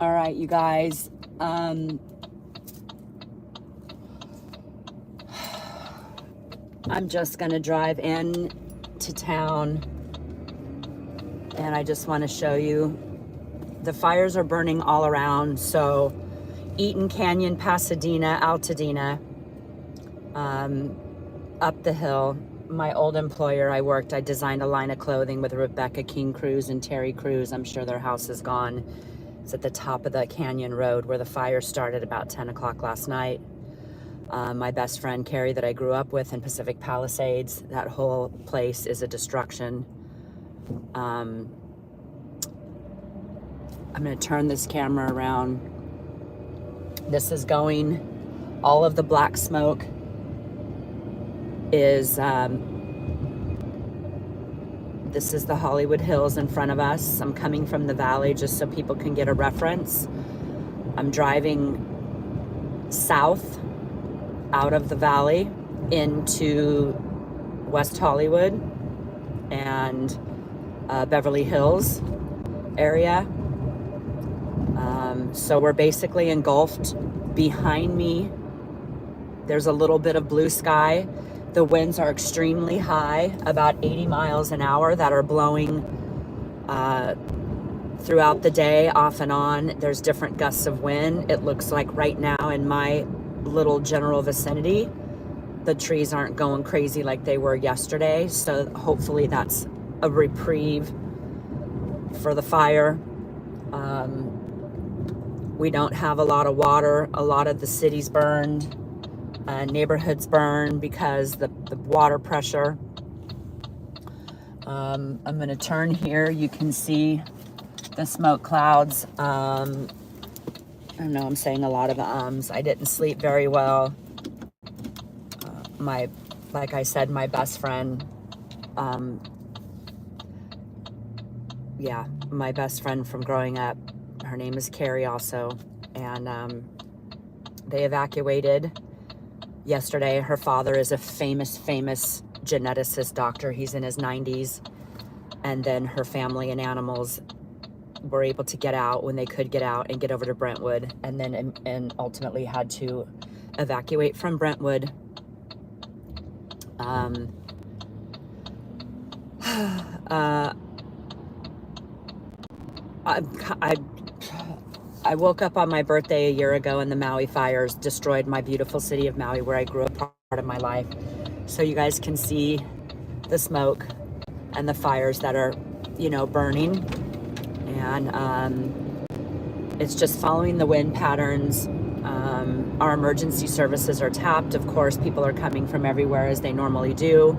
All right, you guys. I'm just gonna drive in to town, and I just want to show you the fires are burning all around. So Eaton Canyon, Pasadena, Altadena, up the hill. My old employer, I designed a line of clothing with Rebecca King Cruz and Terry Cruz. I'm sure their house is gone. It's at the top of the canyon road where the fire started about 10 o'clock last night. My best friend, Carrie, that I grew up with in Pacific Palisades, that whole place is a destruction. I'm gonna turn this camera around. This is going, all of the black smoke is, this is the Hollywood Hills in front of us. I'm coming from the valley just so people can get a reference. I'm driving south out of the valley into West Hollywood and Beverly Hills area. So we're basically engulfed. Behind me, there's a little bit of blue sky. The winds are extremely high, about 80 miles an hour, that are blowing throughout the day, off and on. There's different gusts of wind. It looks like right now in my little general vicinity, the trees aren't going crazy like they were yesterday. So hopefully that's a reprieve for the fire. We don't have a lot of water. A lot of the cities burned. Neighborhoods burn because the water pressure. I'm going to turn here. You can see the smoke clouds. I know I'm saying a lot of ums. I didn't sleep very well. Like I said, my best friend, my best friend from growing up, her name is Carrie also, and they evacuated yesterday. Her father is a famous geneticist doctor. He's in his 90s. And then her family and animals were able to get out when they could get out and get over to Brentwood, and then and ultimately had to evacuate from Brentwood. I woke up on my birthday a year ago and the Maui fires destroyed my beautiful city of Maui, where I grew up part of my life. So you guys can see the smoke and the fires that are, burning. And it's just following the wind patterns. Our emergency services are tapped. Of course, people are coming from everywhere as they normally do.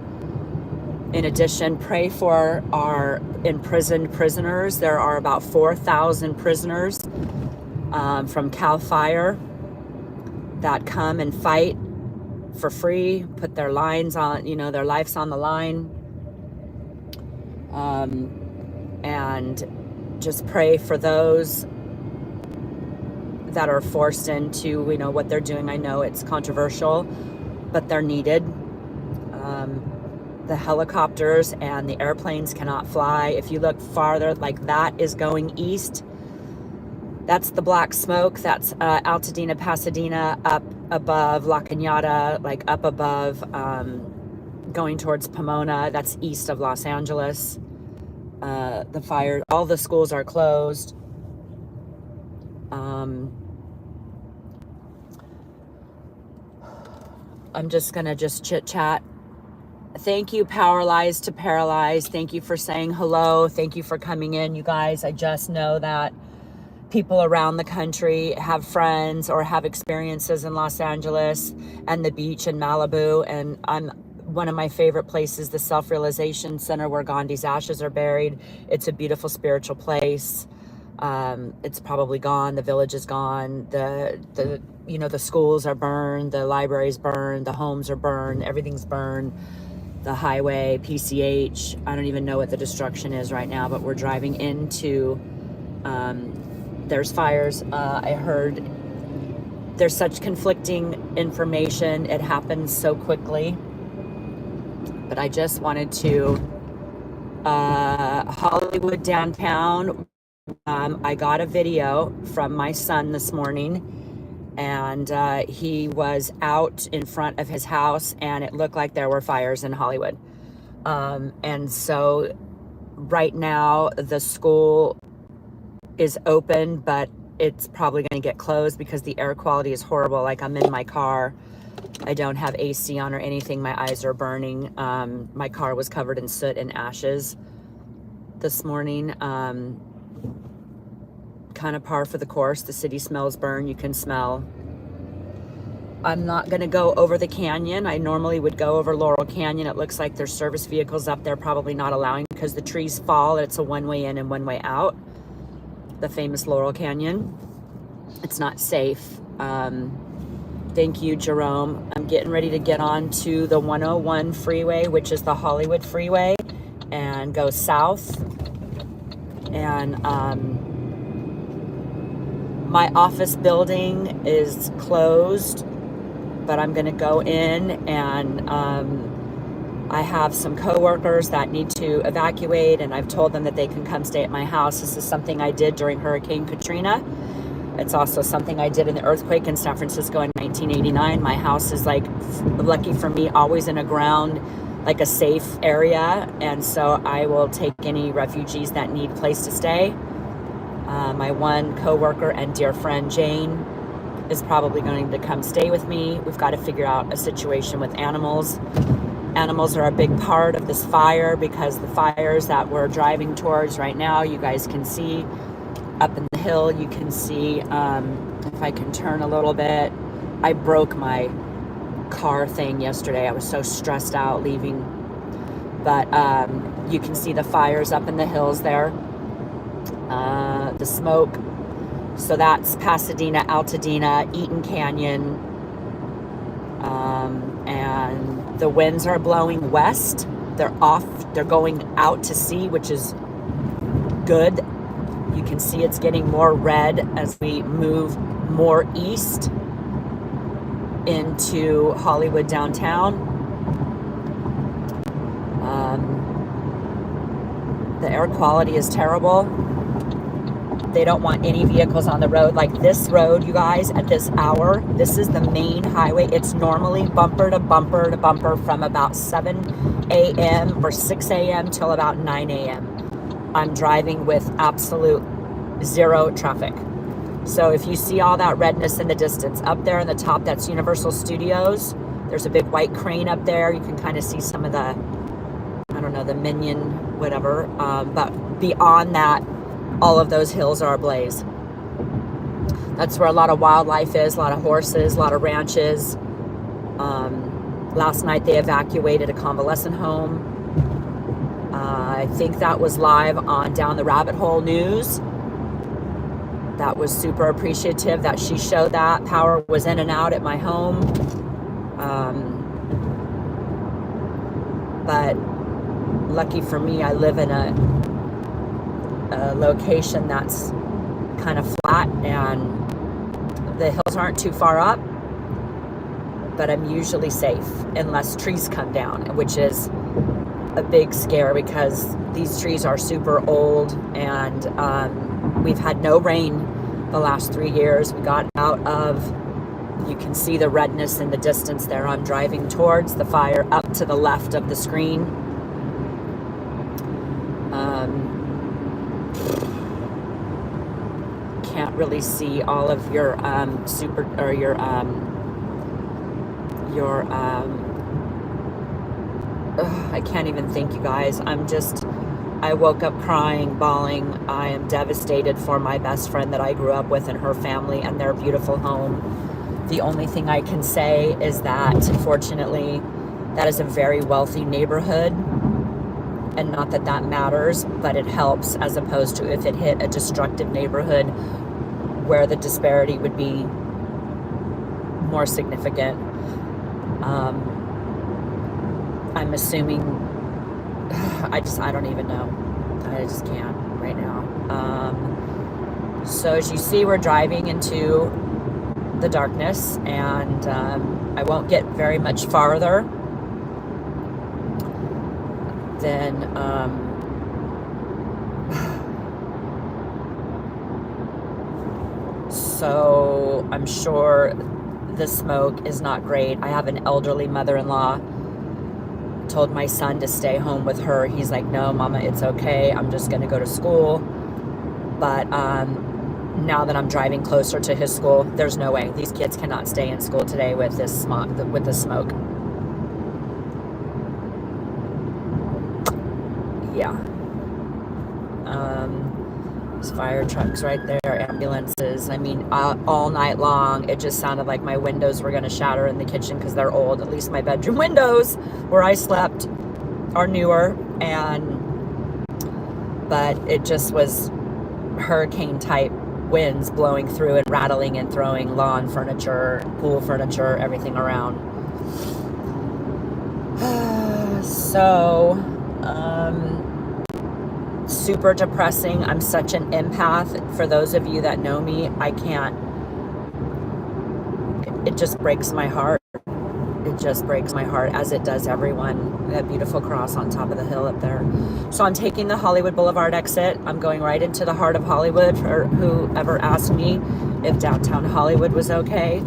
In addition, pray for our imprisoned prisoners. There are about 4,000 prisoners from CAL FIRE that come and fight for free, put their lines on, their lives on the line. And just pray for those that are forced into, what they're doing. I know it's controversial, but they're needed. The helicopters and the airplanes cannot fly. If you look farther, like that is going east. That's the black smoke. That's Altadena, Pasadena, up above La Cañada, like up above, going towards Pomona. That's east of Los Angeles. The fire, all the schools are closed. I'm just gonna chit chat. Thank you, Powerlize to Paralyze. Thank you for saying hello. Thank you for coming in, you guys. I just know that people around the country have friends or have experiences in Los Angeles and the beach in Malibu. And one of my favorite places, the Self-Realization Center, where Gandhi's ashes are buried. It's a beautiful spiritual place. It's probably gone. The village is gone. The schools are burned. The libraries burned. The homes are burned. Everything's burned. The highway, PCH. I don't even know what the destruction is right now, but we're driving into, there's fires. I heard there's such conflicting information. It happens so quickly. But I just wanted to, Hollywood downtown, I got a video from my son this morning, and he was out in front of his house, and it looked like there were fires in Hollywood. And so right now the school is open, but it's probably going to get closed because the air quality is horrible. Like, I'm in my car, I don't have AC on or anything, my eyes are burning. My car was covered in soot and ashes this morning. Kind of par for the course. The city smells burn. You can smell. I'm not going to go over the canyon. I normally would go over Laurel Canyon. It looks like there's service vehicles up there, probably not allowing, because the trees fall. It's a one-way in and one-way out. The famous Laurel Canyon. It's not safe. Thank you, Jerome. I'm getting ready to get on to the 101 freeway, which is the Hollywood freeway, and go south. And my office building is closed, but I'm going to go in, and I have some coworkers that need to evacuate, and I've told them that they can come stay at my house. This is something I did during Hurricane Katrina. It's also something I did in the earthquake in San Francisco in 1989. My house is, like, lucky for me, always in a ground, like a safe area, and so I will take any refugees that need a place to stay. My one coworker and dear friend Jane is probably going to come stay with me. We've got to figure out a situation with animals. Animals are a big part of this fire, because the fires that we're driving towards right now, you guys can see up in the hill, you can see, if I can turn a little bit, I broke my car thing yesterday. I was so stressed out leaving, but you can see the fires up in the hills there, the smoke. So that's Pasadena, Altadena, Eaton Canyon, and the winds are blowing west. They're going out to sea, which is good. You can see it's getting more red as we move more east into Hollywood downtown. The air quality is terrible. They don't want any vehicles on the road. Like this road, you guys, at this hour, this is the main highway. It's normally bumper to bumper to bumper from about 7 a.m. or 6 a.m. till about 9 a.m. I'm driving with absolute zero traffic. So if you see all that redness in the distance, up there in the top, that's Universal Studios. There's a big white crane up there. You can kind of see some of the, I don't know, the Minion, whatever. But beyond that, all of those hills are ablaze. That's where a lot of wildlife is, a lot of horses, a lot of ranches. Last night they evacuated a convalescent home. I think that was live on Down the Rabbit Hole News. That was super appreciative that she showed that. Power was in and out at my home. But lucky for me, I live in a location that's kind of flat, and the hills aren't too far up, but I'm usually safe unless trees come down, which is a big scare because these trees are super old, and we've had no rain the last 3 years. We got out of, you can see the redness in the distance there. I'm driving towards the fire up to the left of the screen. Can't really see all of your I can't even think, you guys. I woke up crying, bawling. I am devastated for my best friend that I grew up with and her family and their beautiful home. The only thing I can say is that, fortunately, that is a very wealthy neighborhood. And not that that matters, but it helps, as opposed to if it hit a destructive neighborhood where the disparity would be more significant. I'm assuming, I don't even know. I just can't right now. So as you see, we're driving into the darkness, and I won't get very much farther than So I'm sure the smoke is not great. I have an elderly mother-in-law. Told my son to stay home with her. He's like, no, Mama, it's okay. I'm just going to go to school. But now that I'm driving closer to his school, there's no way. These kids cannot stay in school today with this with the smoke. Yeah. There's fire trucks right there, ambulances. I mean, all night long, it just sounded like my windows were going to shatter in the kitchen because they're old. At least my bedroom windows where I slept are newer, but it just was hurricane type winds blowing through and rattling and throwing lawn furniture, pool furniture, everything around. So, super depressing. I'm such an empath. For those of you that know me, I can't, it just breaks my heart. It just breaks my heart, as it does everyone. That beautiful cross on top of the hill up there. So I'm taking the Hollywood Boulevard exit. I'm going right into the heart of Hollywood. For whoever asked me if downtown Hollywood was okay.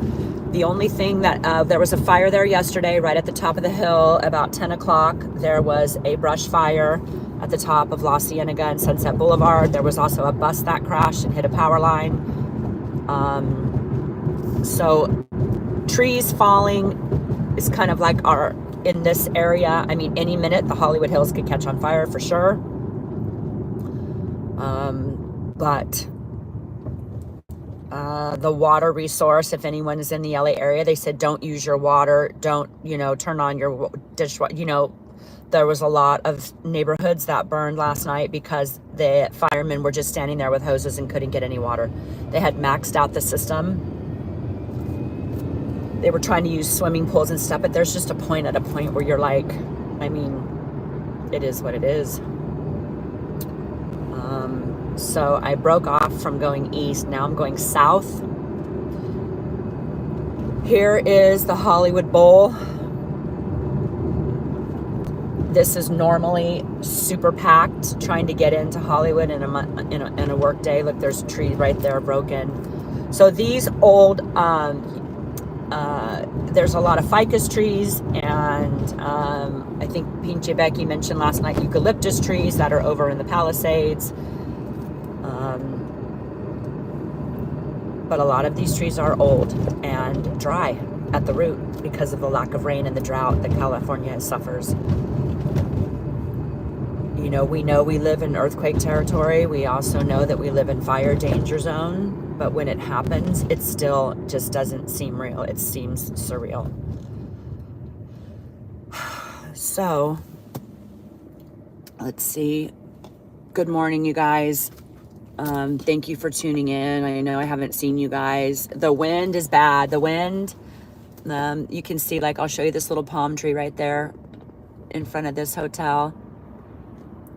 The only thing that, there was a fire there yesterday, right at the top of the hill, about 10 o'clock. There was a brush fire at the top of La Cienega and Sunset Boulevard. There was also a bus that crashed and hit a power line. So trees falling is kind of like in this area. I mean, any minute the Hollywood Hills could catch on fire for sure. But the water resource, if anyone is in the LA area, they said, don't use your water. Don't, turn on your dishwasher. There was a lot of neighborhoods that burned last night because the firemen were just standing there with hoses and couldn't get any water. They had maxed out the system. They were trying to use swimming pools and stuff, but there's just a point where you're like, I mean, it is what it is. So I broke off from going east. Now I'm going south. Here is the Hollywood Bowl. This is normally super packed, trying to get into Hollywood in a work day. Look, there's a tree right there broken. So these old, there's a lot of ficus trees, and I think Pinche Becky mentioned last night eucalyptus trees that are over in the Palisades. But a lot of these trees are old and dry at the root because of the lack of rain and the drought that California suffers. We know we live in earthquake territory. We also know that we live in fire danger zone. But when it happens, it still just doesn't seem real. It seems surreal. So, let's see. Good morning, you guys. Thank you for tuning in. I know I haven't seen you guys. The wind is bad. The wind, you can see, I'll show you this little palm tree right there in front of this hotel.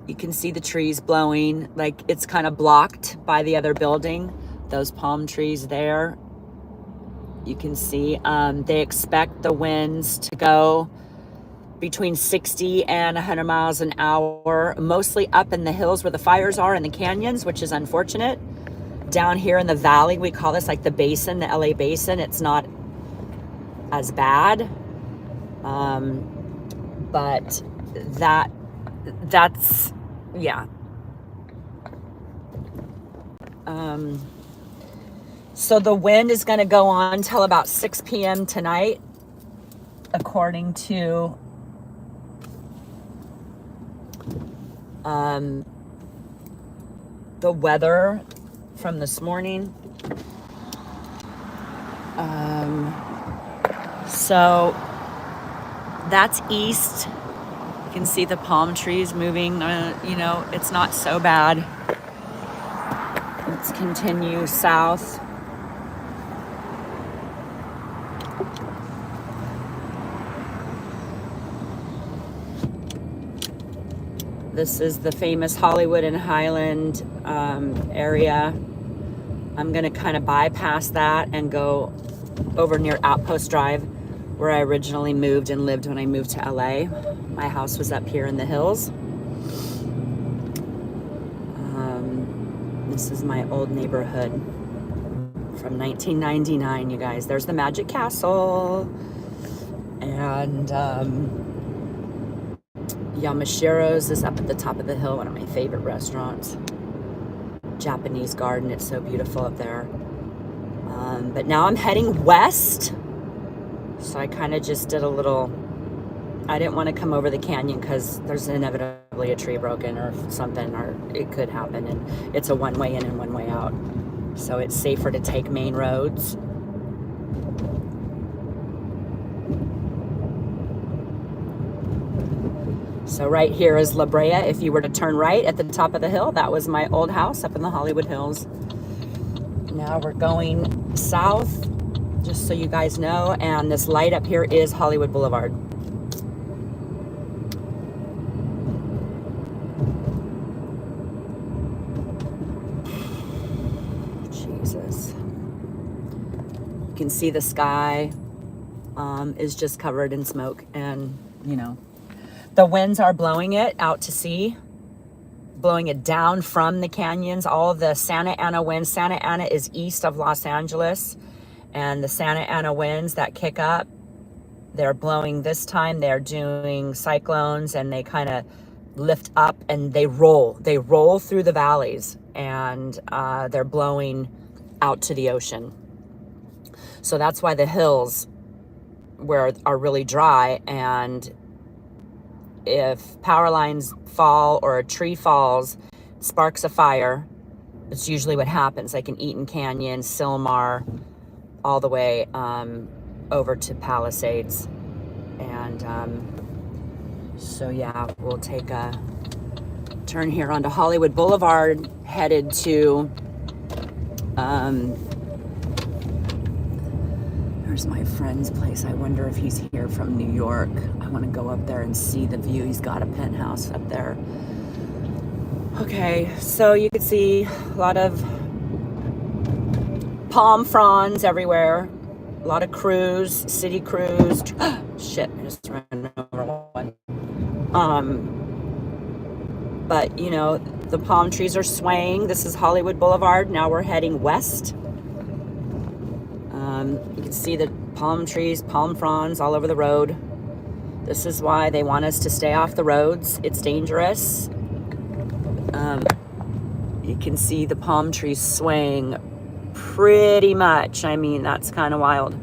You can see the trees blowing, it's kind of blocked by the other building. Those palm trees there. You can see they expect the winds to go between 60 and 100 miles an hour, mostly up in the hills where the fires are in the canyons, which is unfortunate. Down here in the valley, we call this the basin, the LA basin. It's not as bad. But that's, yeah. So the wind is going to go on till about 6 p.m. tonight, according to the weather from this morning. So that's east. You can see the palm trees moving. It's not so bad. Let's continue south. This is the famous Hollywood and Highland area. I'm going to kind of bypass that and go over near Outpost Drive, where I originally moved and lived when I moved to LA. My house was up here in the hills. This is my old neighborhood from 1999, you guys. There's the Magic Castle. And Yamashiro's is up at the top of the hill, one of my favorite restaurants. Japanese garden, it's so beautiful up there. But now I'm heading west. So I kind of just did a little, I didn't want to come over the canyon because there's inevitably a tree broken or something, or it could happen, and it's a one-way in and one-way out. So it's safer to take main roads. So right here is La Brea. If you were to turn right at the top of the hill, that was my old house up in the Hollywood Hills. Now we're going south, just so you guys know, and this light up here is Hollywood Boulevard. Jesus. You can see the sky is just covered in smoke, and you know, the winds are blowing it out to sea, blowing it down from the canyons. All of the Santa Ana winds. Santa Ana is east of Los Angeles, and the Santa Ana winds that kick up, they're blowing this time. They're doing cyclones, and they kind of lift up and they roll through the valleys, and they're blowing out to the ocean. So that's why the hills are really dry, and if power lines fall or a tree falls, sparks a fire, it's usually what happens, like in Eaton Canyon, Sylmar, all the way over to Palisades. And so yeah, we'll take a turn here onto Hollywood Boulevard, headed to there's my friend's place. I wonder if he's here from New York. I want to go up there and see the view. He's got a penthouse up there. Okay, so you can see a lot of palm fronds everywhere. A lot of crews, city crews. Shit, I just ran over one. But you know, the palm trees are swaying. This is Hollywood Boulevard. Now we're heading west. You can see the palm trees, palm fronds all over the road. This is why they want us to stay off the roads. It's dangerous. You can see the palm trees swaying pretty much. I mean, that's kind of wild.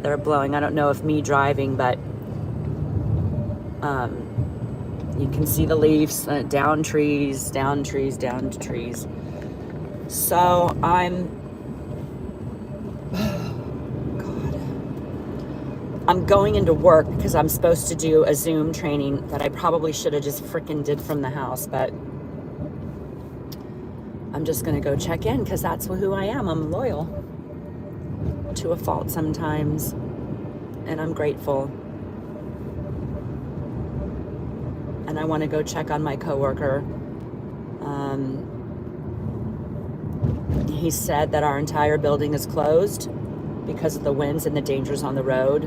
They're blowing. I don't know if me driving, but you can see the leaves, down trees, down trees, down trees. So I'm going into work because I'm supposed to do a Zoom training that I probably should have just freaking did from the house, but I'm just going to go check in because that's who I am. I'm loyal to a fault sometimes, and I'm grateful. And I want to go check on my coworker. He said that our entire building is closed because of the winds and the dangers on the road.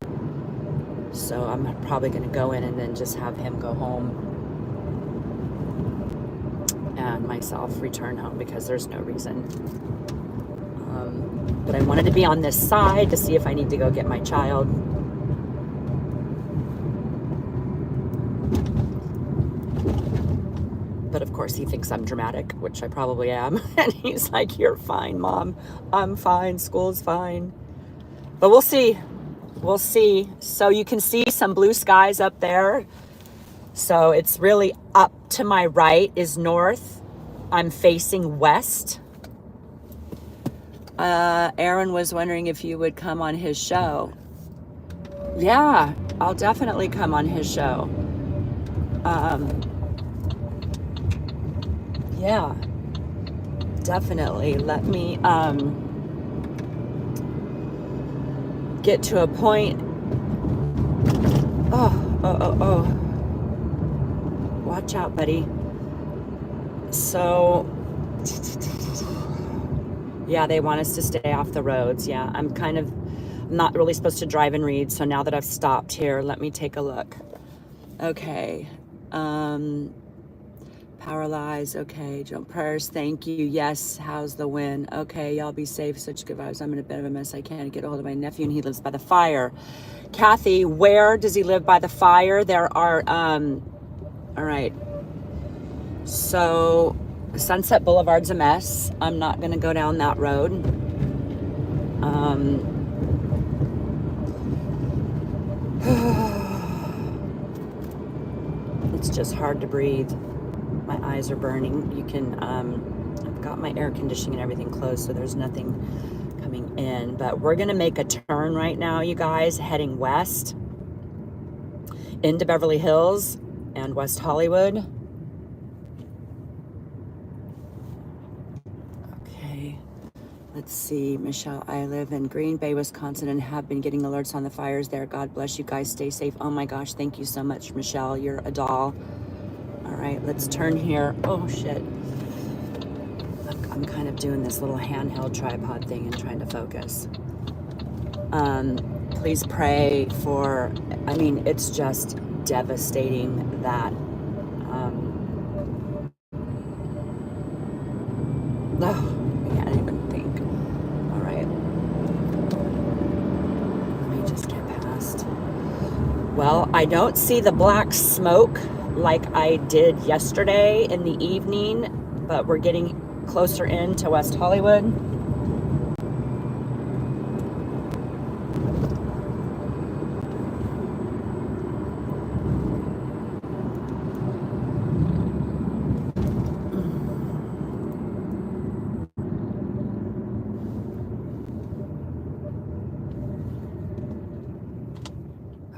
So I'm probably going to go in and then just have him go home and myself return home because there's no reason. But I wanted to be on this side to see if I need to go get my child. But of course he thinks I'm dramatic, which I probably am. And he's like, "You're fine, Mom. I'm fine. School's fine." But we'll see. We'll see. So you can see some blue skies up there. So it's really up to my right is north. I'm facing west. Aaron was wondering if you would come on his show. Yeah, I'll definitely come on his show. Yeah, definitely. Let me get to a point. Oh. Watch out, buddy. So, yeah, they want us to stay off the roads. Yeah, I'm not really supposed to drive and read. So now that I've stopped here, let me take a look. Okay. Power lies. Okay. Jump prayers. Thank you. Yes. How's the wind? Okay. Y'all be safe. Such good vibes. I'm in a bit of a mess. I can't get a hold of my nephew and he lives by the fire. Kathy, where does he live by the fire? There are, all right. So Sunset Boulevard's a mess. I'm not going to go down that road. It's just hard to breathe. My eyes are burning. You can, I've got my air conditioning and everything closed, so there's nothing coming in. But we're going to make a turn right now, you guys, heading west into Beverly Hills and West Hollywood. Okay. Let's see, Michelle, I live in Green Bay, Wisconsin, and have been getting alerts on the fires there. God bless you guys. Stay safe. Oh my gosh, thank you so much, Michelle. You're a doll. All right, let's turn here. Oh shit. I'm kind of doing this little handheld tripod thing and trying to focus. Please pray for, I mean, it's just devastating that, I can't even think. All right. Let me just get past. Well, I don't see the black smoke like I did yesterday in the evening, but we're getting closer into West Hollywood.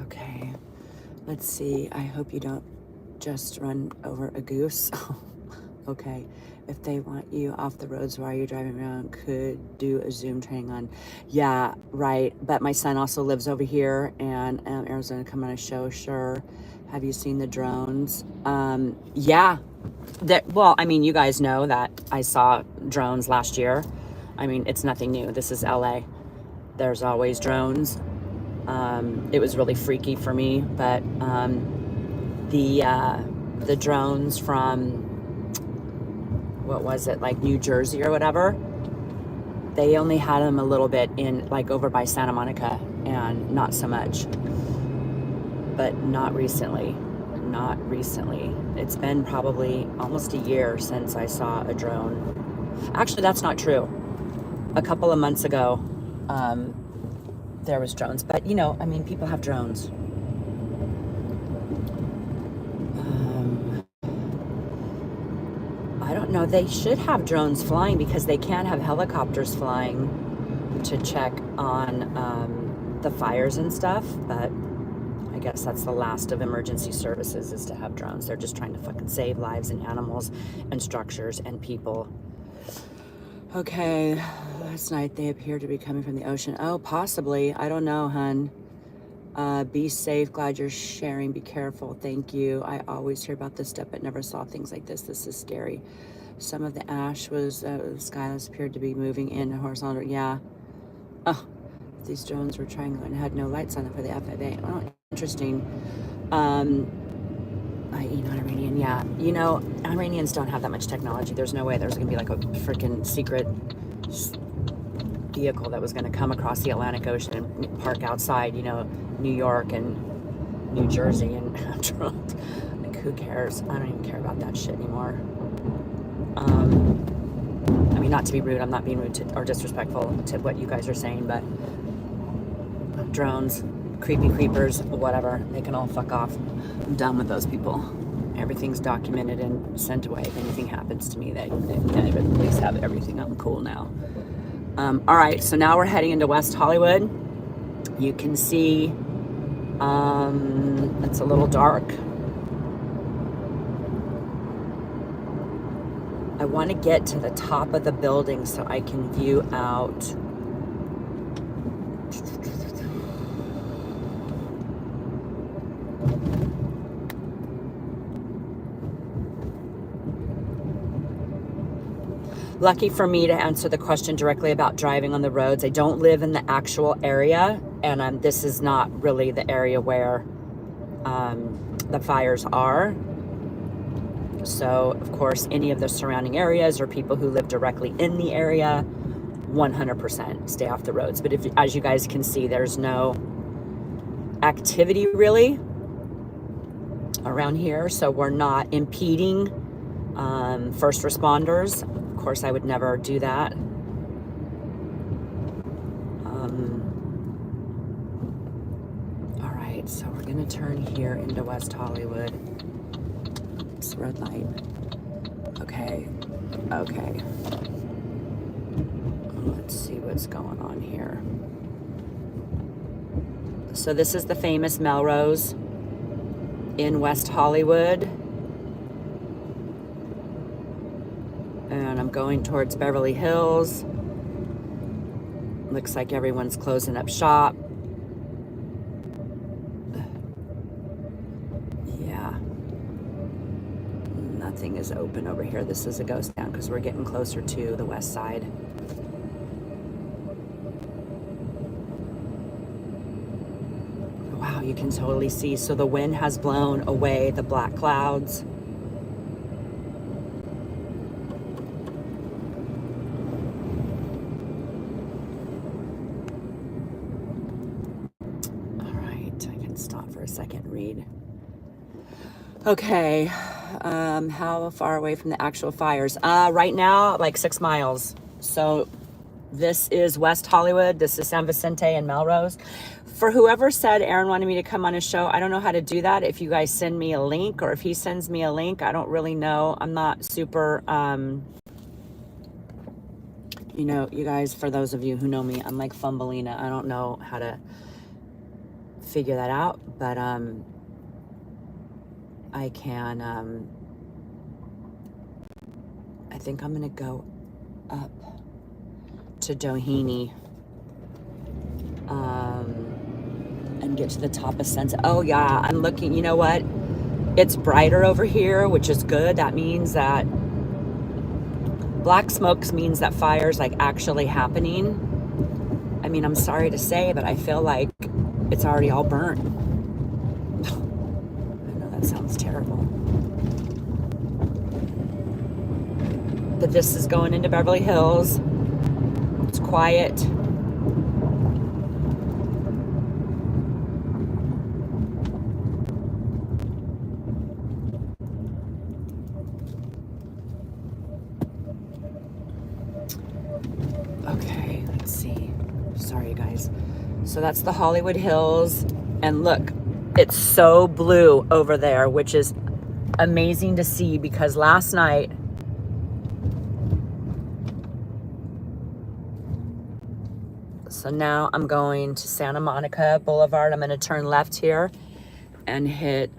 Okay, let's see. I hope you don't just run over a goose. Okay, if they want you off the roads while you're driving around, could do a Zoom training on. Yeah, right. But my son also lives over here, and Arizona come on a show. Sure. Have you seen the drones? Yeah. Well, I mean, you guys know that I saw drones last year. I mean, it's nothing new. This is LA. There's always drones. It was really freaky for me, but the drones from, what was it, like New Jersey or whatever, they only had them a little bit in, like, over by Santa Monica, and not so much. But not recently. It's been probably almost a year since I saw a drone. Actually, that's not true. A couple of months ago, there was drones, but you know, I mean, people have drones. I don't know. They should have drones flying because they can't have helicopters flying to check on the fires and stuff, but I guess that's the last of emergency services, is to have drones. They're just trying to fucking save lives and animals and structures and people. Okay, last night they appeared to be coming from the ocean. Oh, possibly. I don't know, hun. Be safe. Glad you're sharing. Be careful. Thank you. I always hear about this stuff, but never saw things like this. This is scary. Some of the ash was, the skyless appeared to be moving in horizontal. Yeah. Oh, these drones were triangular and had no lights on them for the FAA. Oh, interesting. Not Iranian. Yeah. You know, Iranians don't have that much technology. There's no way there's going to be like a freaking secret vehicle that was going to come across the Atlantic Ocean and park outside, you know, New York and New Jersey and like, who cares? I don't even care about that shit anymore. I mean, not to be rude, I'm not being rude or disrespectful to what you guys are saying, but drones, creepy creepers, whatever, they can all fuck off. I'm done with those people. Everything's documented and sent away. If anything happens to me, they can't even at least have everything. I'm cool now. All right, so now we're heading into West Hollywood. You can see it's a little dark. I want to get to the top of the building so I can view out. Lucky for me to answer the question directly about driving on the roads. I don't live in the actual area, and this is not really the area where the fires are. So, of course, any of the surrounding areas or people who live directly in the area, 100% stay off the roads. But if, as you guys can see, there's no activity really around here, so we're not impeding first responders. Of course, I would never do that. All right, so we're gonna turn here into West Hollywood. It's red light. Okay. Let's see what's going on here. So this is the famous Melrose in West Hollywood. And I'm going towards Beverly Hills. Looks like everyone's closing up shop. Yeah. Nothing is open over here. This is a ghost town because we're getting closer to the west side. Wow, you can totally see. So the wind has blown away the black clouds. All right, I can stop for a second and read. Okay, how far away from the actual fires? Right now, like 6 miles. So this is West Hollywood. This is San Vicente and Melrose. For whoever said Aaron wanted me to come on his show, I don't know how to do that. If you guys send me a link or if he sends me a link, I don't really know. I'm not super, you know, you guys, for those of you who know me, I'm like Fumbleina. I don't know how to figure that out, but I can, I think I'm gonna go up to Doheny and get to the top of Sunset. Oh yeah, I'm looking, you know what? It's brighter over here, which is good. That means that black smokes means that fire's like actually happening. I mean, I'm sorry to say, but I feel like it's already all burnt. I know that sounds terrible. But this is going into Beverly Hills. It's quiet. Okay, let's see. Sorry, guys. So that's the Hollywood Hills. And look, it's so blue over there, which is amazing to see because last night, so now I'm going to Santa Monica Boulevard. I'm going to turn left here and hit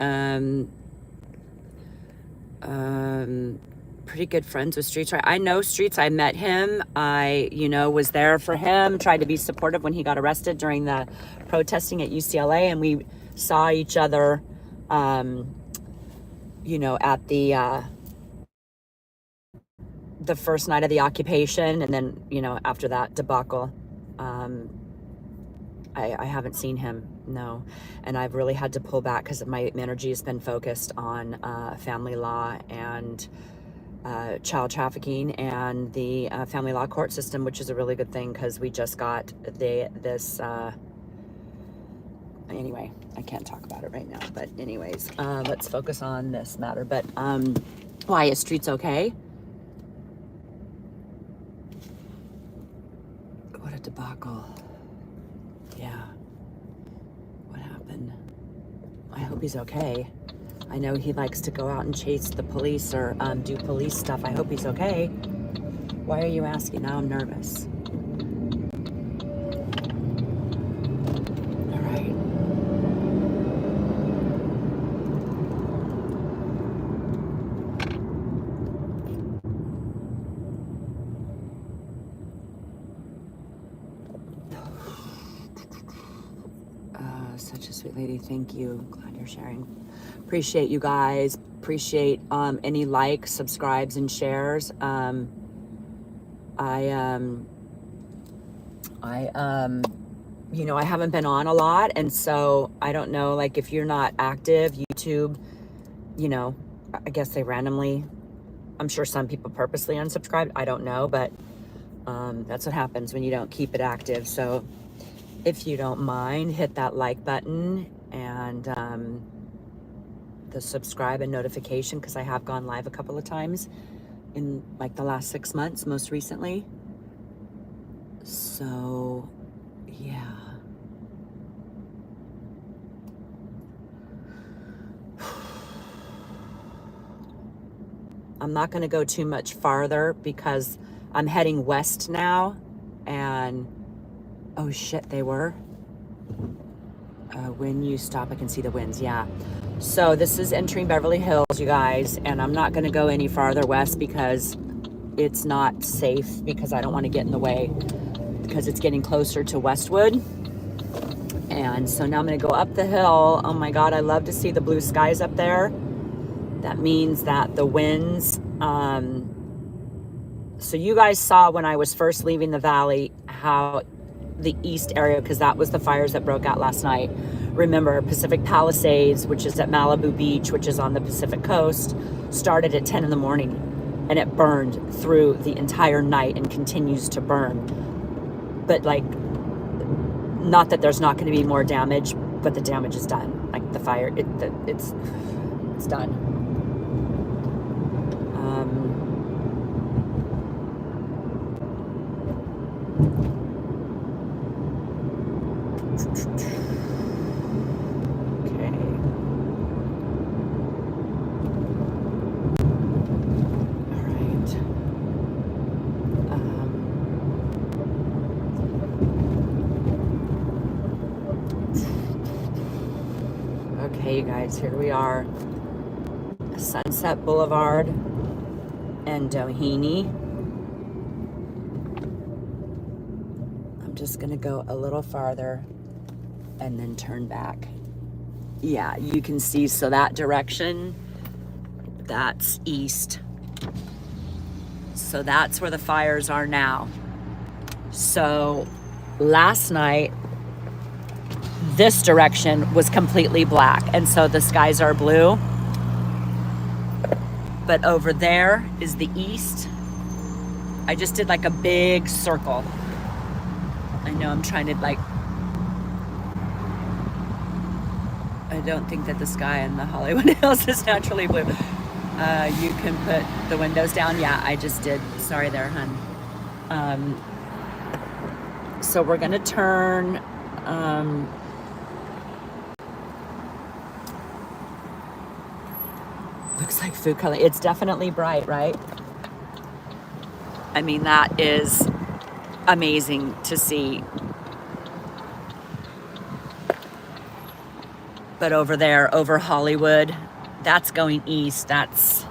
pretty good friends with Streets. I know Streets. I met him. I, you know, was there for him, tried to be supportive when he got arrested during the protesting at UCLA, and we saw each other, you know, at the first night of the occupation, and then, you know, after that debacle. I haven't seen him, no. And I've really had to pull back because my energy has been focused on family law and child trafficking and the family law court system, which is a really good thing because we just got this anyway, I can't talk about it right now, but anyways, let's focus on this matter. But why is Streets okay? What a debacle. Yeah. What happened? I hope he's okay. I know he likes to go out and chase the police or do police stuff. I hope he's okay. Why are you asking? Now I'm nervous. All right. Such a sweet lady. Thank you. Glad you're sharing. Appreciate you guys. Appreciate any likes, subscribes, and shares. You know, I haven't been on a lot, and so I don't know, like, if you're not active, YouTube, you know, I guess they randomly, I'm sure some people purposely unsubscribed. I don't know, but that's what happens when you don't keep it active. So if you don't mind, hit that like button and the subscribe and notification, because I have gone live a couple of times in like the last 6 months, most recently. So yeah. I'm not going to go too much farther because I'm heading west now, and oh shit, they were. When you stop, I can see the winds. Yeah. So this is entering Beverly Hills, you guys, and I'm not going to go any farther west because it's not safe, because I don't want to get in the way, because it's getting closer to Westwood. And so now I'm going to go up the hill. Oh my God, I love to see the blue skies up there. That means that the winds, so you guys saw when I was first leaving the valley how the east area, because that was the fires that broke out last night. Remember, Pacific Palisades, which is at Malibu Beach, which is on the Pacific coast, started at 10 in the morning, and it burned through the entire night and continues to burn. But like, not that there's not going to be more damage, but the damage is done. Like the fire, it's done. Okay, you guys, here we are, Sunset Boulevard and Doheny. I'm just gonna go a little farther and then turn back. Yeah, you can see, so that direction, that's east. So that's where the fires are now. So last night, this direction was completely black, and so the skies are blue. But over there is the east. I just did like a big circle. I know I'm trying to like, I don't think that the sky in the Hollywood Hills is naturally blue. You can put the windows down. Yeah, I just did. Sorry there, hun. So we're gonna turn, looks like food coloring. It's definitely bright, right? I mean, that is amazing to see. But over there, over Hollywood, that's going east. That's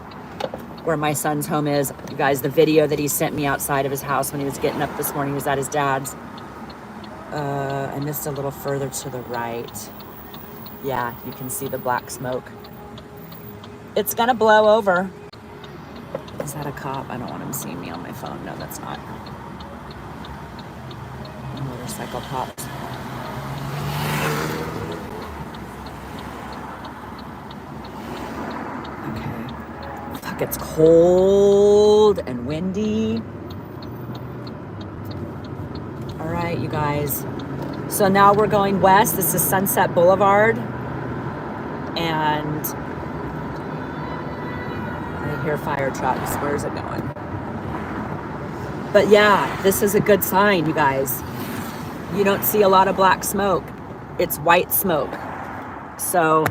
where my son's home is. You guys, the video that he sent me outside of his house when he was getting up this morning was at his dad's. I missed a little further to the right. Yeah, you can see the black smoke. It's gonna blow over. Is that a cop? I don't want him seeing me on my phone. No, that's not. Motorcycle cops. Okay. Fuck, it's cold and windy. All right, you guys. So now we're going west. This is Sunset Boulevard. And I hear fire trucks. Where's it going? But yeah, this is a good sign, you guys. You don't see a lot of black smoke. It's white smoke. So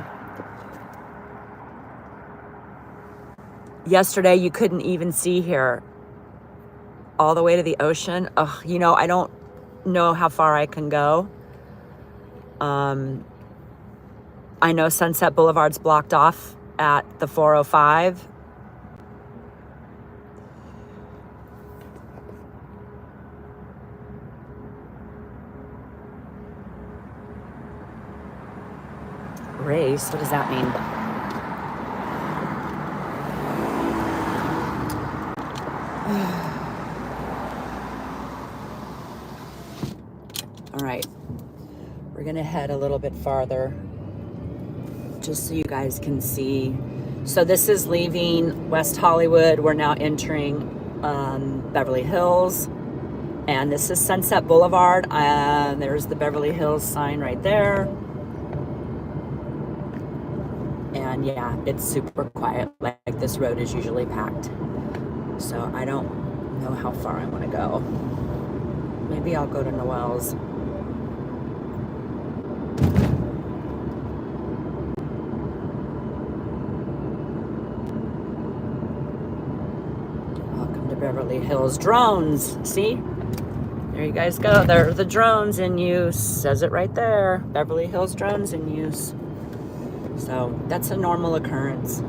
yesterday you couldn't even see here all the way to the ocean. Oh, you know, I don't know how far I can go. I know Sunset Boulevard's blocked off at the 405. Race? What does that mean? All right, we're gonna head a little bit farther just so you guys can see. So this is leaving West Hollywood. We're now entering Beverly Hills. And this is Sunset Boulevard. There's the Beverly Hills sign right there. And yeah, it's super quiet. Like this road is usually packed. So I don't know how far I want to go. Maybe I'll go to Noel's. Welcome to Beverly Hills. Drones. See? There you guys go. There are the drones in use. Says it right there. Beverly Hills drones in use. So that's a normal occurrence.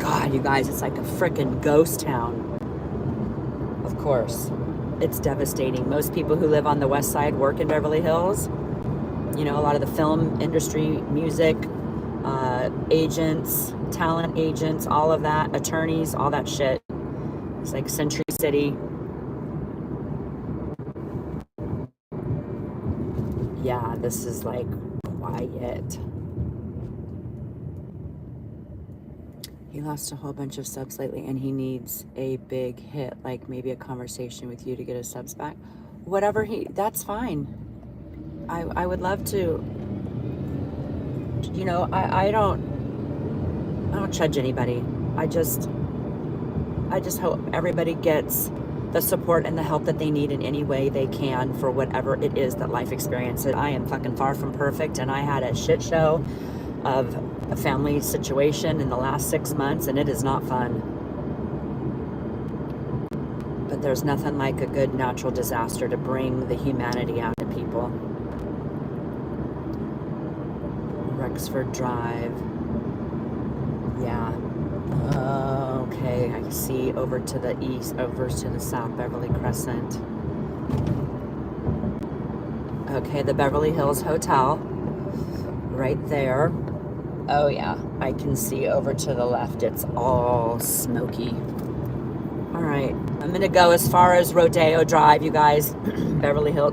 God, you guys, it's like a freaking ghost town. Of course, it's devastating. Most people who live on the west side work in Beverly Hills. You know, a lot of the film industry, music, agents, talent agents, all of that, attorneys, all that shit. It's like Century City. Yeah, this is like quiet. He lost a whole bunch of subs lately and he needs a big hit, like maybe a conversation with you to get his subs back. Whatever that's fine. I would love to, you know, I don't judge anybody. I just hope everybody gets the support and the help that they need in any way they can for whatever it is that life experiences. I am fucking far from perfect, and I had a shit show of a family situation in the last 6 months, and it is not fun. But there's nothing like a good natural disaster to bring the humanity out of people. Rexford Drive. Yeah. Okay, I see over to the east, over to the south, Beverly Crescent. Okay, the Beverly Hills Hotel, right there. Oh yeah, I can see over to the left, it's all smoky. All right, I'm gonna go as far as Rodeo Drive, you guys. Beverly Hills.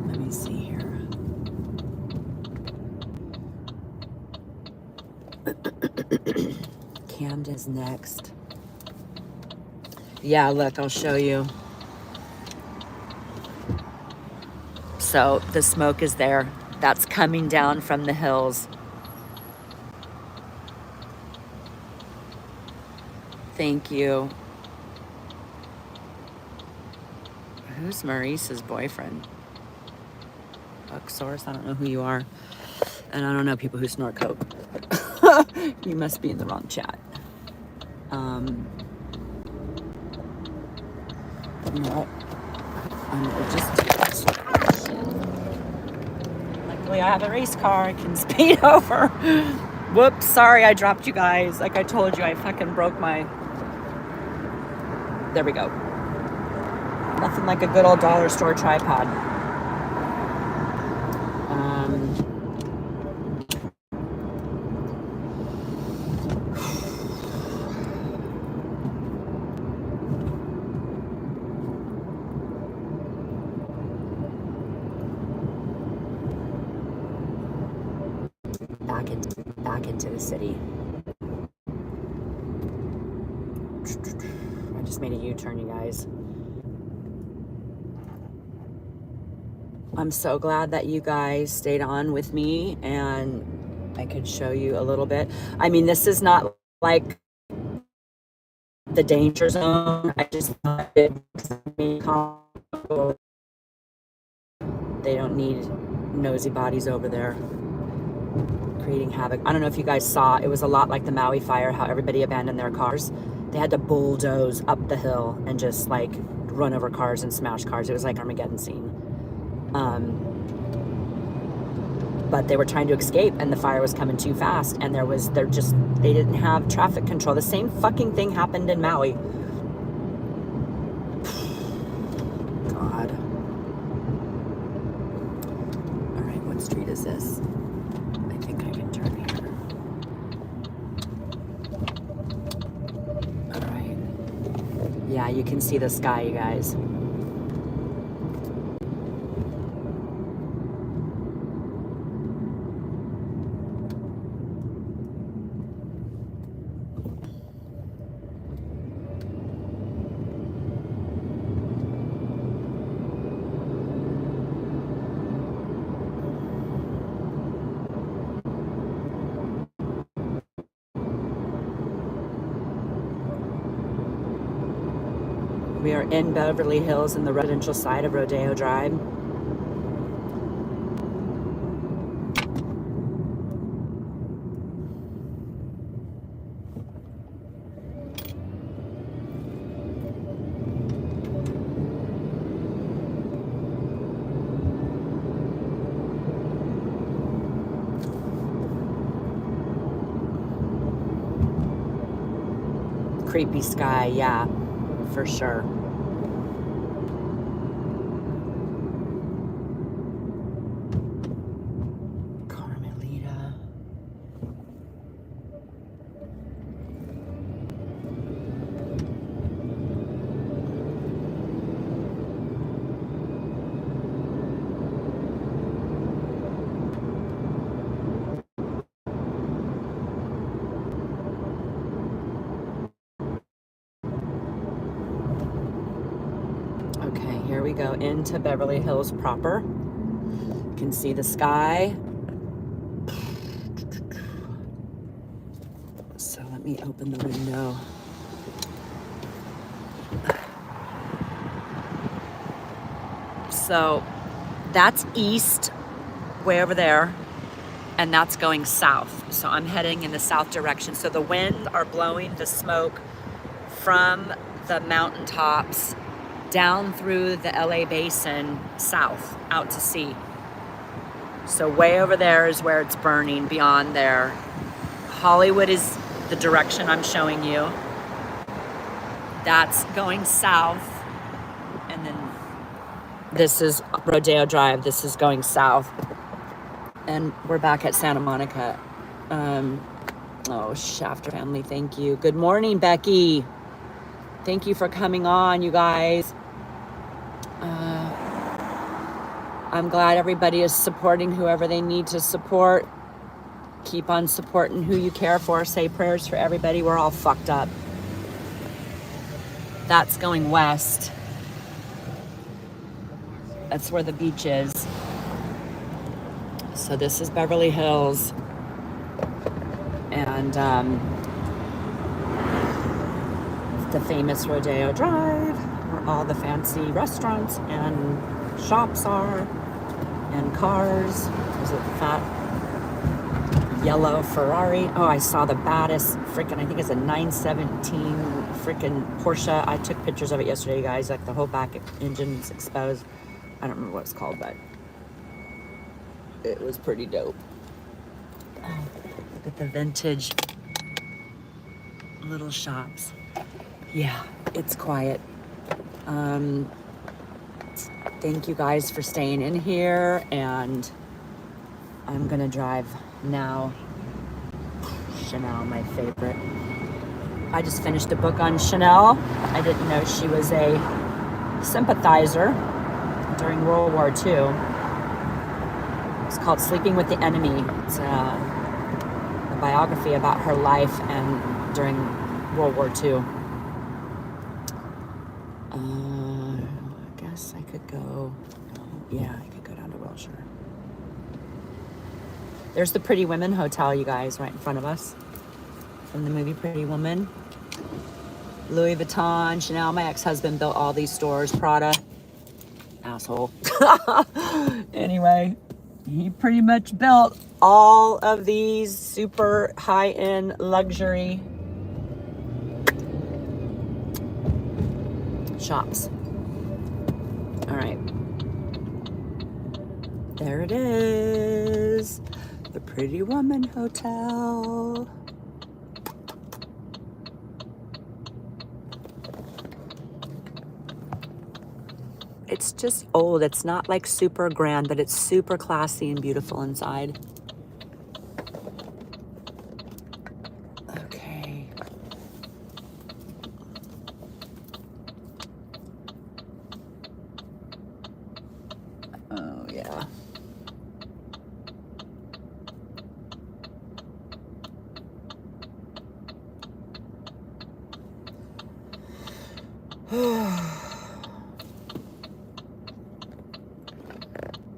Let me see here. Camden's next. Yeah, look, I'll show you. So the smoke is there. That's coming down from the hills. Thank you. Who's Maurice's boyfriend? Buck source? I don't know who you are. And I don't know people who snort coke. You must be in the wrong chat. You know what? Luckily I have a race car. I can speed over. Whoops, sorry I dropped you guys. Like I told you, I fucking broke my... There we go. Nothing like a good old dollar store tripod. Back into the city. I just made a U-turn, you guys. I'm so glad that you guys stayed on with me and I could show you a little bit. I mean, this is not like the danger zone. I just thought it they don't need nosy bodies over there creating havoc. I don't know if you guys saw, it was a lot like the Maui fire, how everybody abandoned their cars. They had to bulldoze up the hill and just like run over cars and smash cars. It was like Armageddon scene. But they were trying to escape and the fire was coming too fast and they didn't have traffic control. The same fucking thing happened in Maui. God. All right, what street is this? I think I can turn here. you can see the sky, you guys. We are in Beverly Hills in the residential side of Rodeo Drive. Creepy sky, yeah, for sure. Carmelita. Okay, here we go into Beverly Hills proper. You can see the sky. So let me open the window. So that's east, way over there, and that's going south. So I'm heading in the south direction. So the winds are blowing the smoke from the mountaintops down through the LA basin south out to sea. So way over there is where it's burning, beyond there. Hollywood is the direction I'm showing you. That's going south. And then this is Rodeo Drive. This is going south. And we're back at Santa Monica. Oh, Shafter family, thank you. Good morning, Becky. Thank you for coming on, you guys. I'm glad everybody is supporting whoever they need to support. Keep on supporting who you care for. Say prayers for everybody. We're all fucked up. That's going west. That's where the beach is. So this is Beverly Hills. And the famous Rodeo Drive, where all the fancy restaurants and shops are, and cars. There's a fat yellow Ferrari. Oh, I saw the baddest freaking, I think it's a 917 freaking Porsche. I took pictures of it yesterday, guys. Like the whole back engine's exposed. I don't remember what it's called, but it was pretty dope. Oh, look at the vintage little shops. Yeah, it's quiet. Thank you guys for staying in here, and I'm gonna drive now. Chanel, my favorite. I just finished a book on Chanel. I didn't know she was a sympathizer during World War II. It's called Sleeping with the Enemy. It's a biography about her life and during World War II. I guess I could go, yeah, I could go down to Wilshire. There's the Pretty Women Hotel, you guys, right in front of us. From the movie Pretty Woman. Louis Vuitton, Chanel. My ex-husband built all these stores. Prada. Asshole. Anyway, he pretty much built all of these super high-end luxury shops. All right. There it is. The Pretty Woman Hotel. It's just old. It's not like super grand, but it's super classy and beautiful inside. Okay. Yeah.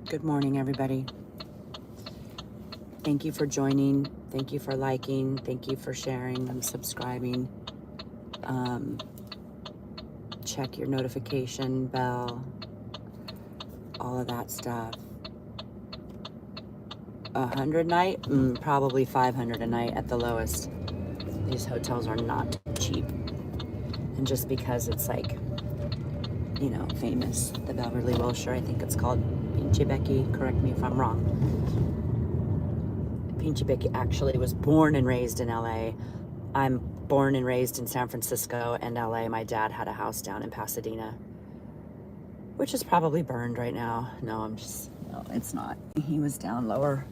Good morning, everybody. Thank you for joining. Thank you for liking. Thank you for sharing and subscribing. Check your notification bell. All of that stuff. 100 night? Probably 500 a night at the lowest. These hotels are not cheap. And just because it's like, you know, famous, the Beverly Hills, I think it's called. Pinchy Becky, correct me if I'm wrong. Pinchy Becky actually was born and raised in LA. I'm born and raised in San Francisco and LA. My dad had a house down in Pasadena, which is probably burned right now. No, it's not. He was down lower,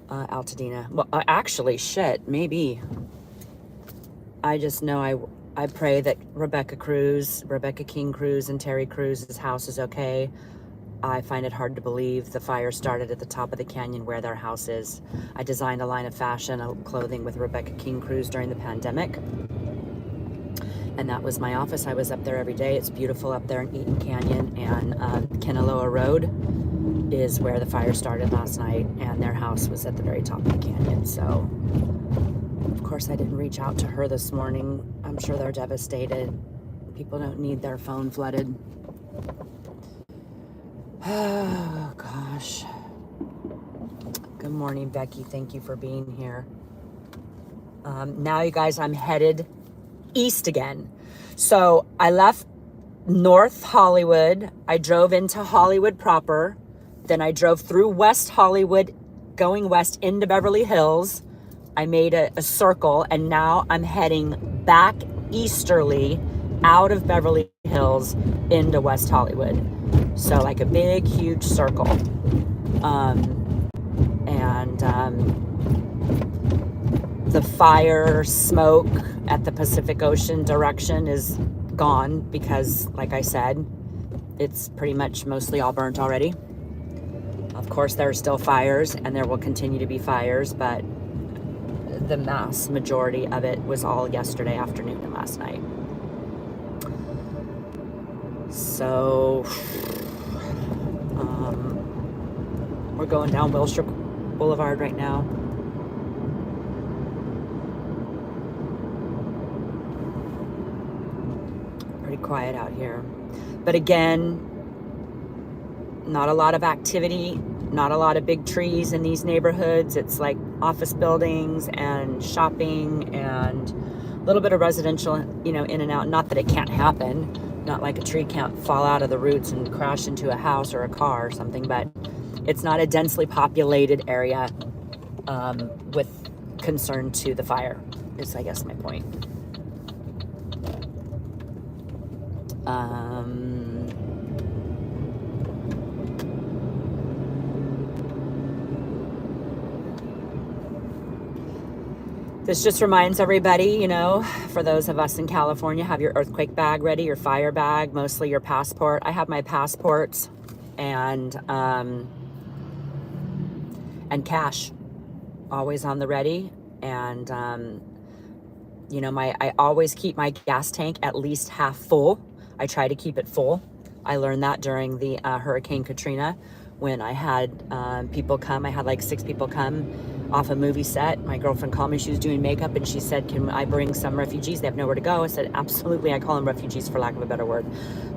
Altadena. Well, actually, shit, maybe. I just know I pray that Rebecca King Cruz, and Terry Cruz's house is okay. I find it hard to believe the fire started at the top of the canyon where their house is. I designed a line of fashion clothing with Rebecca King Cruz during the pandemic. And that was my office. I was up there every day. It's beautiful up there in Eaton Canyon. And Kenaloa Road is where the fire started last night. And their house was at the very top of the canyon. So, of course, I didn't reach out to her this morning. I'm sure they're devastated. People don't need their phone flooded. Oh, gosh. Good morning, Becky. Thank you for being here. Now, you guys, I'm headed east again. So I left North Hollywood. I drove into Hollywood proper. Then I drove through West Hollywood, going west into Beverly Hills. I made a circle, and now I'm heading back easterly out of Beverly Hills into West Hollywood. So like a big, huge circle. The fire smoke at the Pacific Ocean direction is gone because, like I said, it's pretty much mostly all burnt already. Of course, there are still fires, and there will continue to be fires, but the mass majority of it was all yesterday afternoon and last night. So we're going down Wilshire Boulevard right now. Pretty quiet out here. But again, not a lot of activity, not a lot of big trees in these neighborhoods. It's like office buildings and shopping and a little bit of residential, you know, in and out. Not that it can't happen. Not like a tree can't fall out of the roots and crash into a house or a car or something, but it's not a densely populated area with concern to the fire, is I guess my point. This just reminds everybody, you know, for those of us in California, have your earthquake bag ready, your fire bag, mostly your passport. I have my passports and cash always on the ready. And, you know, I always keep my gas tank at least half full. I try to keep it full. I learned that during the Hurricane Katrina when I had people come. I had like 6 people come off a movie set. My girlfriend called me. She was doing makeup and she said, can I bring some refugees? They have nowhere to go. I said, absolutely. I call them refugees for lack of a better word.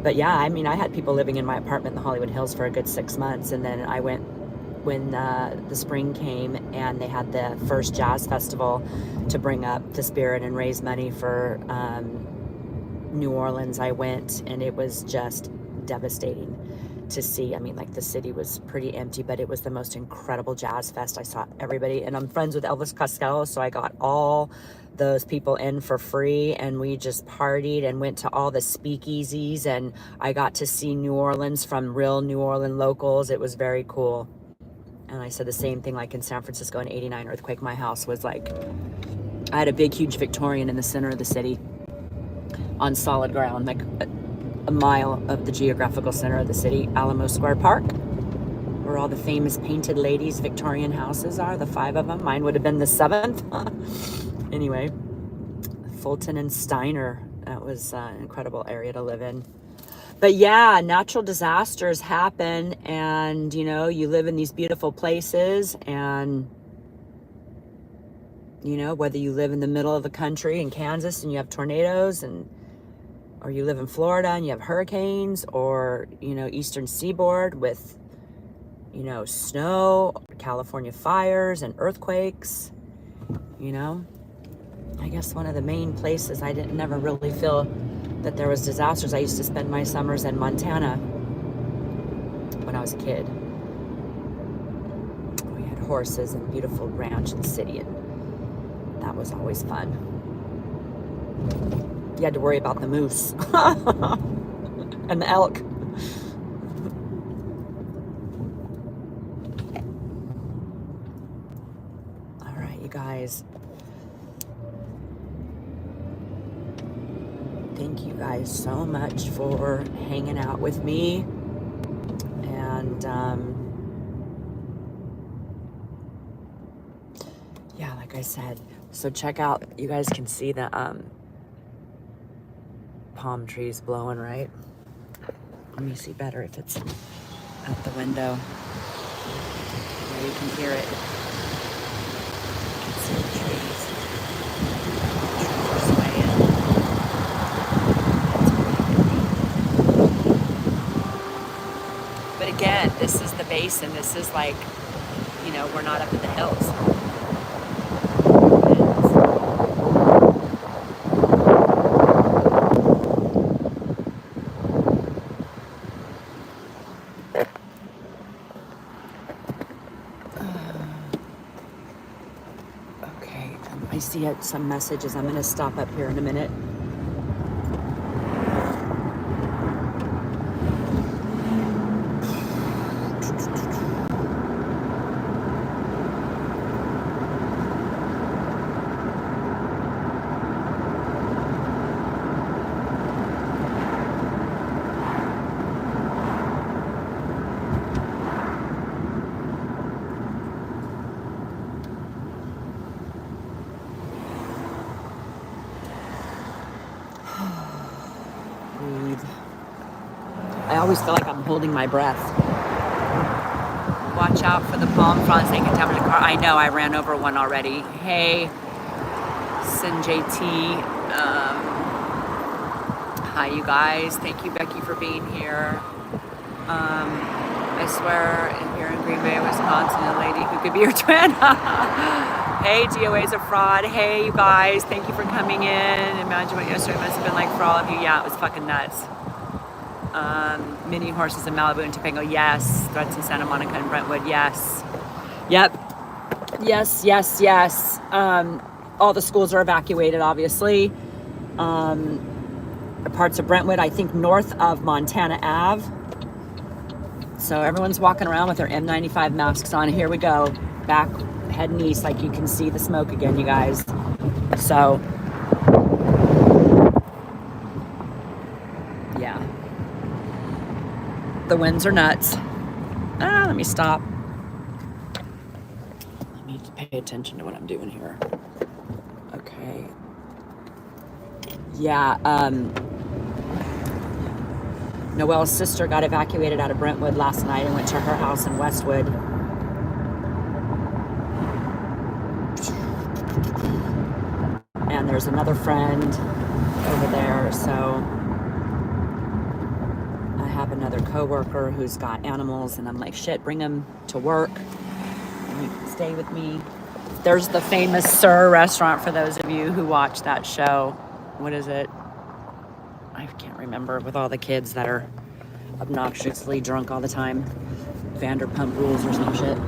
But yeah, I mean, I had people living in my apartment in the Hollywood Hills for a good 6 months. And then I went when the spring came and they had the first jazz festival to bring up the spirit and raise money for New Orleans. I went and it was just devastating to see. I mean, like the city was pretty empty, but it was the most incredible jazz fest. I saw everybody, and I'm friends with Elvis Costello, so I got all those people in for free, and we just partied and went to all the speakeasies, and I got to see New Orleans from real New Orleans locals. It was very cool. And I said the same thing, like in San Francisco in '89 earthquake, my house was like, I had a big, huge Victorian in the center of the city on solid ground, like a mile of the geographical center of the city, Alamo Square Park. where all the famous painted ladies Victorian houses are, the 5 of them. Mine would have been the 7th. Anyway, Fulton and Steiner. That was an incredible area to live in. But yeah, natural disasters happen, and you know, you live in these beautiful places, and you know, whether you live in the middle of the country in Kansas and you have tornadoes, and or you live in Florida and you have hurricanes, or you know, eastern seaboard with, you know, snow, California fires and earthquakes. You know, I guess one of the main places I never really feel that there was disasters. I used to spend my summers in Montana when I was a kid. We had horses and beautiful ranch and city, and that was always fun. You had to worry about the moose and the elk. All right, you guys. Thank you guys so much for hanging out with me. And yeah, like I said, so check out, you guys can see the palm trees blowing, right? Let me see better if it's out the window. Yeah, you can hear it. You can see the trees. Trees are swaying. But again, this is the basin. This is like, you know, we're not up in the hills. Okay, I see some messages. I'm going to stop up here in a minute. I always feel like I'm holding my breath. Watch out for the palm fronds. They can tap in the car. I know, I ran over one already. Hey, SinJT. Hi, you guys. Thank you, Becky, for being here. I swear, here in Green Bay, Wisconsin, a lady who could be your twin. Hey, DOA's a fraud. Hey, you guys. Thank you for coming in. Imagine what yesterday must have been like for all of you. Yeah, it was fucking nuts. Mini horses in Malibu and Topanga, yes. Threats in Santa Monica and Brentwood, yes. Yep. Yes. All the schools are evacuated, obviously. Parts of Brentwood, I think north of Montana Ave. So everyone's walking around with their N95 masks on. Here we go. Back heading east, like you can see the smoke again, you guys. So, yeah. The winds are nuts. Let me stop. Let me pay attention to what I'm doing here. Okay. Yeah, Noelle's sister got evacuated out of Brentwood last night and went to her house in Westwood. And there's another friend over there, so I have another coworker who's got animals, and I'm like, shit, bring them to work and you can stay with me. There's the famous Sir restaurant for those of you who watch that show. What is it? I can't remember, with all the kids that are obnoxiously drunk all the time. Vanderpump Rules or some shit.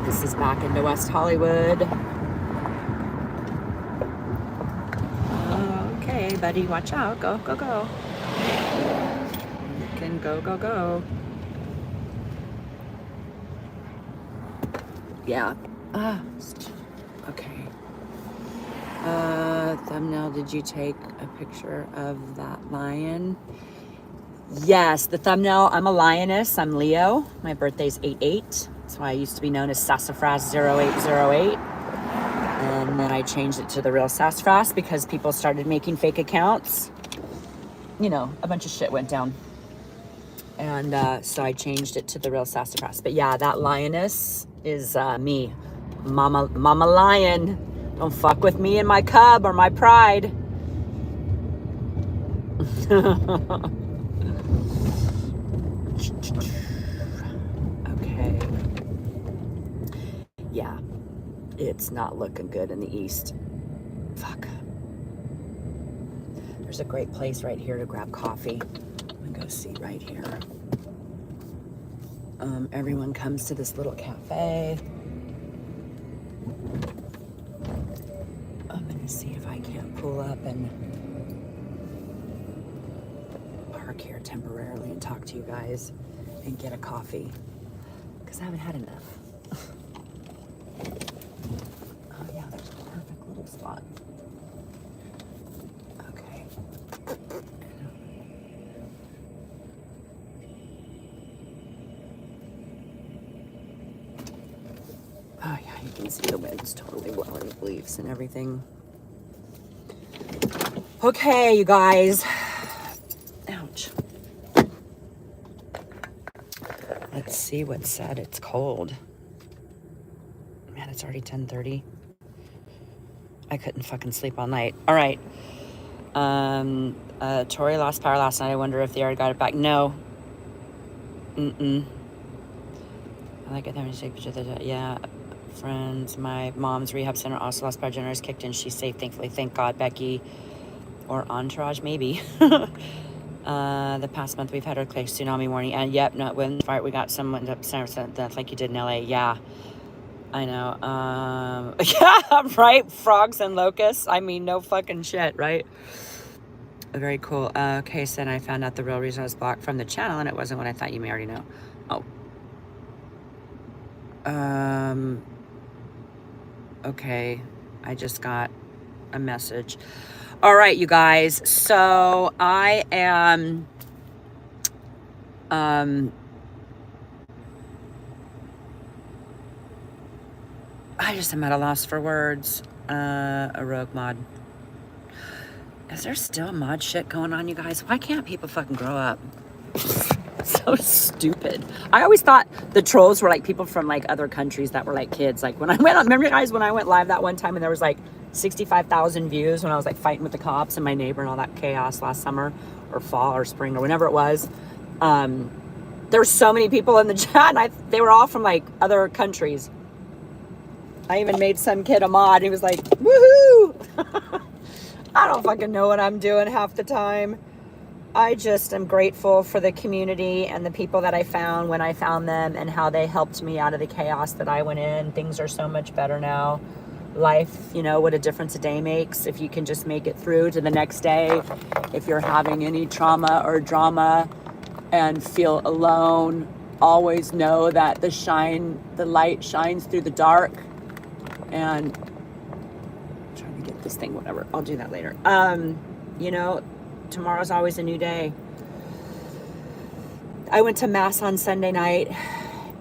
This is back into West Hollywood. Okay, buddy, watch out. Go. You can go. Yeah. Okay. Thumbnail, did you take a picture of that lion? Yes, the thumbnail, I'm a lioness. I'm Leo. My birthday's 8/8. That's why I used to be known as Sassafras 0808. And then I changed it to the real Sassafras because people started making fake accounts. You know, a bunch of shit went down. And so I changed it to the real Sassafras. But yeah, that lioness is me. Mama lion. Don't fuck with me and my cub or my pride. Okay. Yeah, it's not looking good in the east. Fuck. There's a great place right here to grab coffee. I'm gonna go see right here. Everyone comes to this little cafe. I'm gonna see if I can't pull up and park here temporarily and talk to you guys and get a coffee because I haven't had enough. Oh yeah, there's a perfect little spot. Okay. Oh yeah, you can see the wind's totally blowing the leaves and everything. Okay, you guys. Ouch. Let's see what's said. It's cold. Man, it's already 10:30. I couldn't fucking sleep all night. All right. Tori lost power last night. I wonder if they already got it back. No. I like it. Let me take a picture of the, yeah. Friends, my mom's rehab center also lost power. Generators kicked in. She's safe, thankfully. Thank God, Becky. Or Entourage, maybe. The past month we've had earthquake, tsunami warning, and yep, no wind fire. We got someone up 7% death like you did in LA. Yeah, I know. Yeah, right. Frogs and locusts. I mean, no fucking shit, right? Very cool. Okay, so then I found out the real reason I was blocked from the channel, and it wasn't what I thought. You may already know. Oh. Okay, I just got a message. All right, you guys. So I am I just am at a loss for words. A rogue mod. Is there still mod shit going on, you guys? Why can't people fucking grow up? So stupid. I always thought the trolls were like people from like other countries that were like kids. Like when I went on, remember guys when I went live that one time and there was like 65,000 views when I was like fighting with the cops and my neighbor and all that chaos last summer or fall or spring or whenever it was. There were so many people in the chat and they were all from like other countries. I even made some kid a mod. He was like, woohoo! I don't fucking know what I'm doing half the time. I just am grateful for the community and the people that I found when I found them and how they helped me out of the chaos that I went in. Things are so much better now. Life, you know, what a difference a day makes if you can just make it through to the next day. If you're having any trauma or drama and feel alone, always know that the light shines through the dark. And I'm trying to get this thing, whatever. I'll do that later. You know, tomorrow's always a new day. I went to mass on Sunday night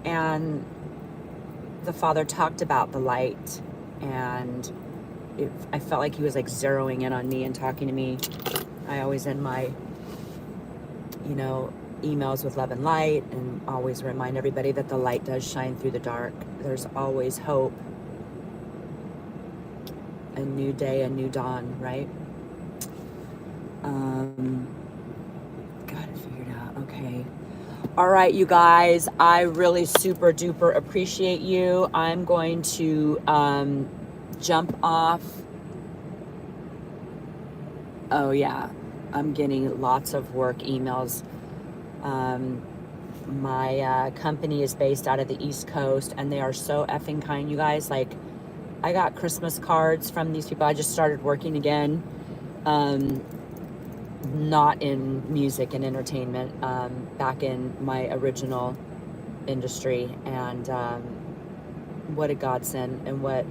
and the father talked about the light and I felt like he was like zeroing in on me and talking to me. I always end my, you know, emails with love and light and always remind everybody that the light does shine through the dark. There's always hope. A new day, a new dawn, right? Got it figured out. Okay. All right, you guys. I really super duper appreciate you. I'm going to jump off. Oh yeah, I'm getting lots of work emails. My company is based out of the East Coast, and they are so effing kind, you guys. Like, I got Christmas cards from these people. I just started working again. Not in music and entertainment, back in my original industry, and what a godsend, and what,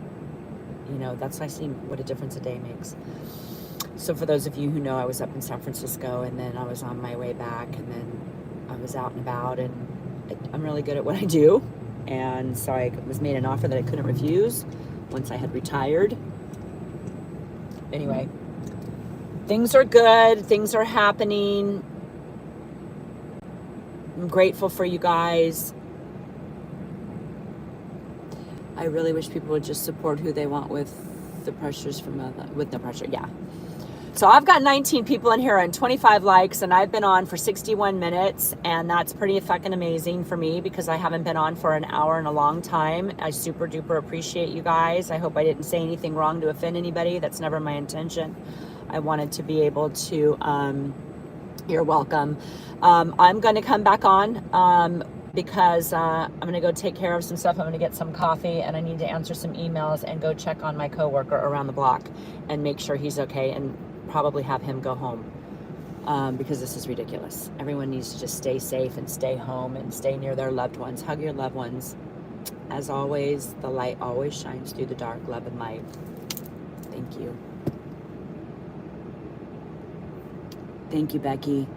you know, that's why I see what a difference a day makes. So for those of you who know, I was up in San Francisco, and then I was on my way back, and then I was out and about, and I'm really good at what I do. And so I was made an offer that I couldn't refuse once I had retired. Anyway, things are good. Things are happening. I'm grateful for you guys. I really wish people would just support who they want with the pressures from with no pressure. Yeah. So I've got 19 people in here and 25 likes, and I've been on for 61 minutes, and that's pretty fucking amazing for me because I haven't been on for an hour in a long time. I super duper appreciate you guys. I hope I didn't say anything wrong to offend anybody. That's never my intention. I wanted to be able to, you're welcome. I'm going to come back on because I'm going to go take care of some stuff. I'm going to get some coffee, and I need to answer some emails and go check on my coworker around the block and make sure he's okay, and probably have him go home because this is ridiculous. Everyone needs to just stay safe and stay home and stay near their loved ones. Hug your loved ones. As always, the light always shines through the dark. Love and light. Thank you. Thank you, Becky.